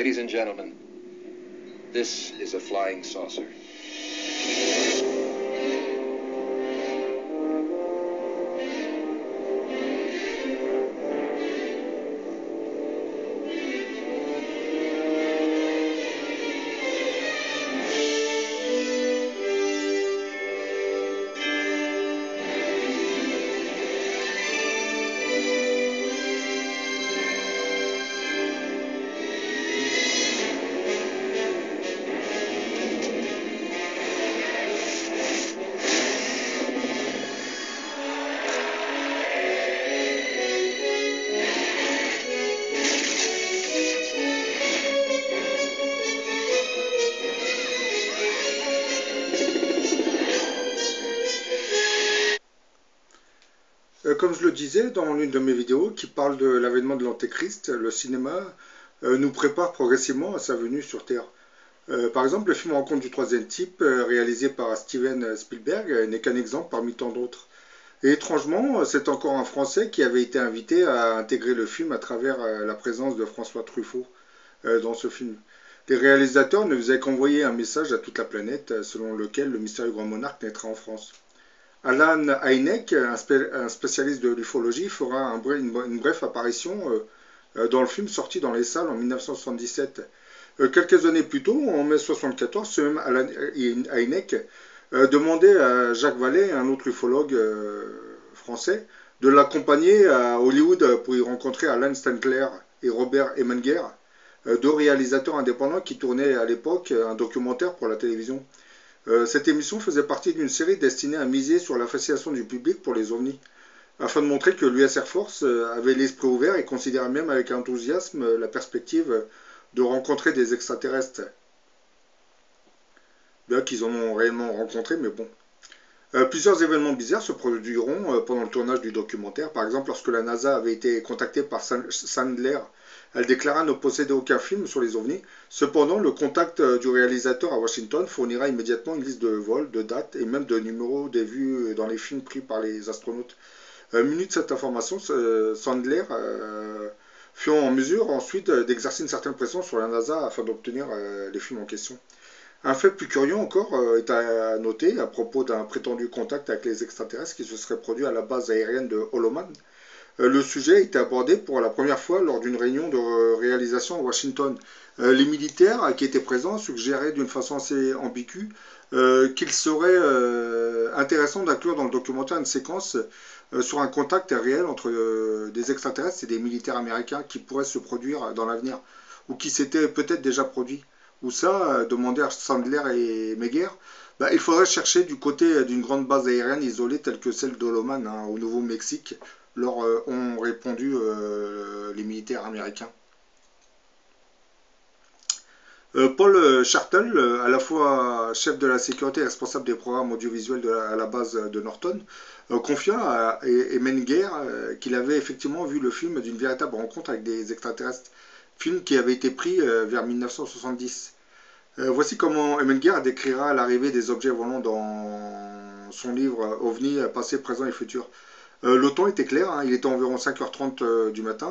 Ladies and gentlemen, this is a flying saucer. Comme je le disais dans l'une de mes vidéos qui parle de l'avènement de l'Antéchrist, le cinéma nous prépare progressivement à sa venue sur Terre. Par exemple, le film Rencontre du troisième type, réalisé par Steven Spielberg, n'est qu'un exemple parmi tant d'autres. Et étrangement, c'est encore un Français qui avait été invité à intégrer le film à travers la présence de François Truffaut dans ce film. Les réalisateurs ne faisaient qu'envoyer un message à toute la planète selon lequel le mystérieux grand monarque naîtra en France. Alan Hynek, un spécialiste de l'ufologie, fera une brève apparition dans le film sorti dans les salles en 1977. Quelques années plus tôt, en mai 1974, ce même Alan Hynek demandait à Jacques Vallée, un autre ufologue français, de l'accompagner à Hollywood pour y rencontrer Alan Stantler et Robert Emenger, deux réalisateurs indépendants qui tournaient à l'époque un documentaire pour la télévision. Cette émission faisait partie d'une série destinée à miser sur la fascination du public pour les ovnis, afin de montrer que l'US Air Force avait l'esprit ouvert et considérait même avec enthousiasme la perspective de rencontrer des extraterrestres. Bien qu'ils en ont réellement rencontré, mais bon. Plusieurs événements bizarres se produiront pendant le tournage du documentaire. Par exemple, lorsque la NASA avait été contactée par Sandler, elle déclara ne posséder aucun film sur les ovnis. Cependant, le contact du réalisateur à Washington fournira immédiatement une liste de vols, de dates et même de numéros des vues dans les films pris par les astronautes. Muni de cette information, Sandler fut en mesure ensuite d'exercer une certaine pression sur la NASA afin d'obtenir les films en question. Un fait plus curieux encore est à noter à propos d'un prétendu contact avec les extraterrestres qui se serait produit à la base aérienne de Holloman. Le sujet a été abordé pour la première fois lors d'une réunion de réalisation à Washington. Les militaires qui étaient présents suggéraient d'une façon assez ambiguë qu'il serait intéressant d'inclure dans le documentaire une séquence sur un contact réel entre des extraterrestres et des militaires américains qui pourraient se produire dans l'avenir, ou qui s'étaient peut-être déjà produits. Où ça, demandèrent Sandler et Meyer, il faudrait chercher du côté d'une grande base aérienne isolée telle que celle d'Holloman au Nouveau-Mexique, leur ont répondu les militaires américains. Paul Shartle, à la fois chef de la sécurité et responsable des programmes audiovisuels à la base de Norton, confia à Menger qu'il avait effectivement vu le film d'une véritable rencontre avec des extraterrestres, film qui avait été pris vers 1970. Voici comment Emenger décrira l'arrivée des objets volants dans son livre OVNI, passé, présent et futur. Le temps était clair, il était environ 5h30 du matin.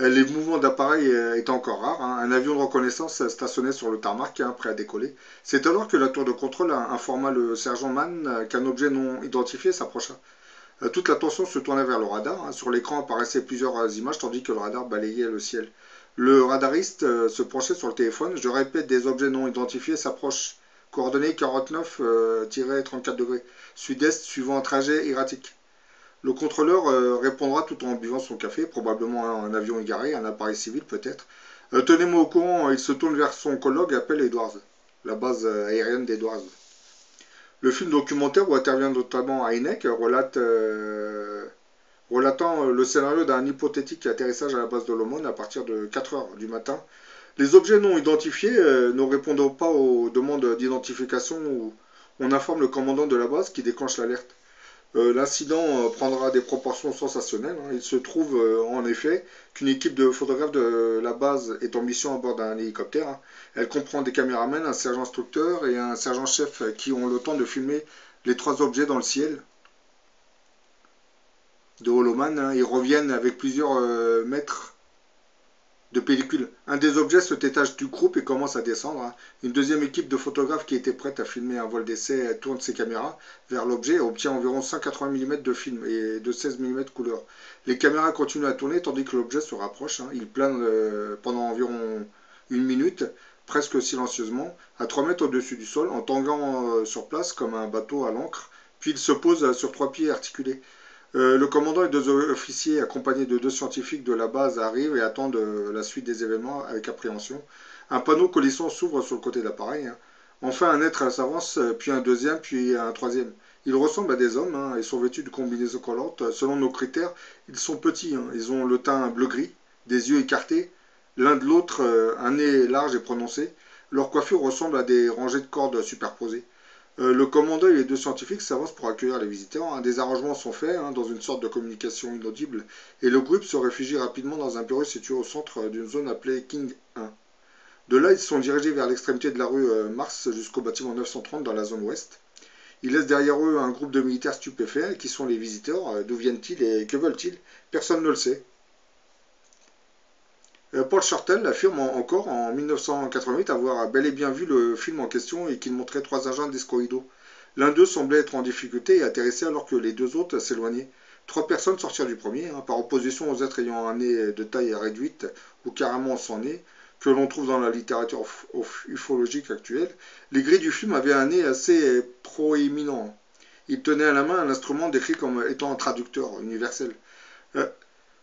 Les mouvements d'appareil étaient encore rares. Un avion de reconnaissance stationnait sur le tarmac, prêt à décoller. C'est alors que la tour de contrôle informa le sergent Mann qu'un objet non identifié s'approcha. Toute l'attention se tournait vers le radar. Sur l'écran apparaissaient plusieurs images tandis que le radar balayait le ciel. Le radariste se penchait sur le téléphone. Je répète, des objets non identifiés s'approchent. Coordonnées 49-34 degrés. Sud-est suivant un trajet erratique. Le contrôleur répondra tout en buvant son café, probablement un avion égaré, un appareil civil peut-être. Tenez-moi au courant, il se tourne vers son collègue et appelle Edwards, la base aérienne d'Edwards. Le film documentaire où intervient notamment Hynek relatant le scénario d'un hypothétique atterrissage à la base de Holloman à partir de 4h du matin. Les objets non identifiés ne répondant pas aux demandes d'identification où on informe le commandant de la base qui déclenche l'alerte. L'incident prendra des proportions sensationnelles. Il se trouve en effet qu'une équipe de photographes de la base est en mission à bord d'un hélicoptère. Elle comprend des caméramans, un sergent instructeur et un sergent-chef qui ont le temps de filmer les 3 objets dans le ciel de Holloman. Ils reviennent avec plusieurs mètres de pellicule. Un des objets se détache du groupe et commence à descendre, hein. Une deuxième équipe de photographes qui était prête à filmer un vol d'essai tourne ses caméras vers l'objet et obtient environ 180 mm de film et de 16 mm couleur. Les caméras continuent à tourner tandis que l'objet se rapproche, hein. Il plane pendant environ 1 minute, presque silencieusement, à 3 mètres au-dessus du sol, en tanguant sur place comme un bateau à l'ancre, puis il se pose sur 3 pieds articulés. Le commandant et 2 officiers, accompagnés de 2 scientifiques de la base, arrivent et attendent la suite des événements avec appréhension. Un panneau coulissant s'ouvre sur le côté de l'appareil, hein. Enfin, un être s'avance, puis un deuxième, puis un troisième. Ils ressemblent à des hommes, hein, et sont vêtus de combinaisons collantes. Selon nos critères, ils sont petits, hein. Ils ont le teint bleu-gris, des yeux écartés, l'un de l'autre, un nez large et prononcé. Leur coiffure ressemble à des rangées de cordes superposées. Le commandant et les 2 scientifiques s'avancent pour accueillir les visiteurs, hein. Des arrangements sont faits, hein, dans une sorte de communication inaudible et le groupe se réfugie rapidement dans un bureau situé au centre d'une zone appelée King 1. De là, ils sont dirigés vers l'extrémité de la rue Mars jusqu'au bâtiment 930 dans la zone ouest. Ils laissent derrière eux un groupe de militaires stupéfaits qui sont les visiteurs. D'où viennent-ils et que veulent-ils? Personne ne le sait. Paul Shorten affirme encore en 1988 avoir bel et bien vu le film en question et qu'il montrait 3 agents discoïdaux. L'un d'eux semblait être en difficulté et atterrissait alors que les 2 autres s'éloignaient. 3 personnes sortirent du premier, hein, par opposition aux êtres ayant un nez de taille réduite ou carrément sans nez, que l'on trouve dans la littérature ufologique actuelle. Les gris du film avaient un nez assez proéminent. Ils tenaient à la main un instrument décrit comme étant un traducteur universel.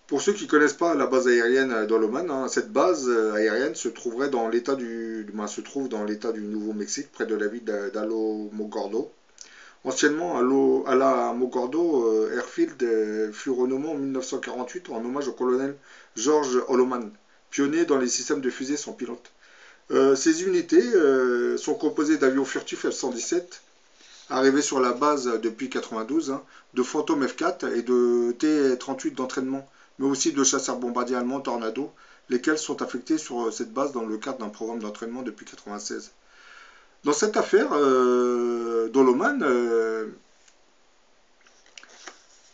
Pour ceux qui ne connaissent pas la base aérienne d'Oloman, hein, cette base aérienne se trouve dans l'état du Nouveau-Mexique, près de la ville d'Alamogordo. Anciennement, Alamogordo Airfield fut renommé en 1948 en hommage au colonel George Oloman, pionnier dans les systèmes de fusées sans pilote. Ces unités sont composées d'avions furtifs F-117, arrivés sur la base depuis 1992, hein, de Phantom F-4 et de T-38 d'entraînement, mais aussi de chasseurs bombardiers allemands Tornado, lesquels sont affectés sur cette base dans le cadre d'un programme d'entraînement depuis 1996. Dans cette affaire d'Oloman,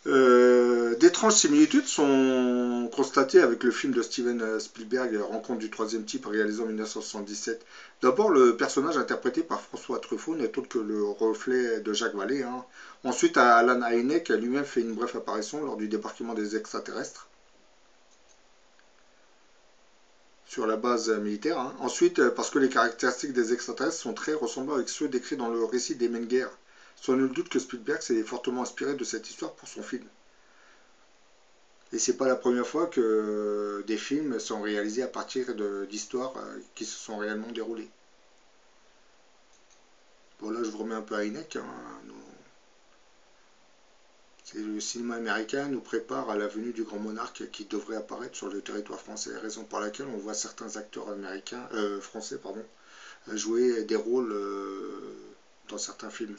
d'étranges similitudes sont constatées avec le film de Steven Spielberg, Rencontre du troisième type, réalisé en 1977. D'abord, le personnage interprété par François Truffaut n'est autre que le reflet de Jacques Vallée, hein. Ensuite, Alan Hynek lui-même fait une brève apparition lors du débarquement des extraterrestres sur la base militaire, hein. Ensuite, parce que les caractéristiques des extraterrestres sont très ressemblants avec ceux décrits dans le récit des Menger. Sans nul doute que Spielberg s'est fortement inspiré de cette histoire pour son film. Et c'est pas la première fois que des films sont réalisés à partir d'histoires qui se sont réellement déroulées. Bon, là je vous remets un peu à Hynek, hein. Le cinéma américain nous prépare à la venue du grand monarque qui devrait apparaître sur le territoire français, raison pour laquelle on voit certains acteurs français jouer des rôles dans certains films.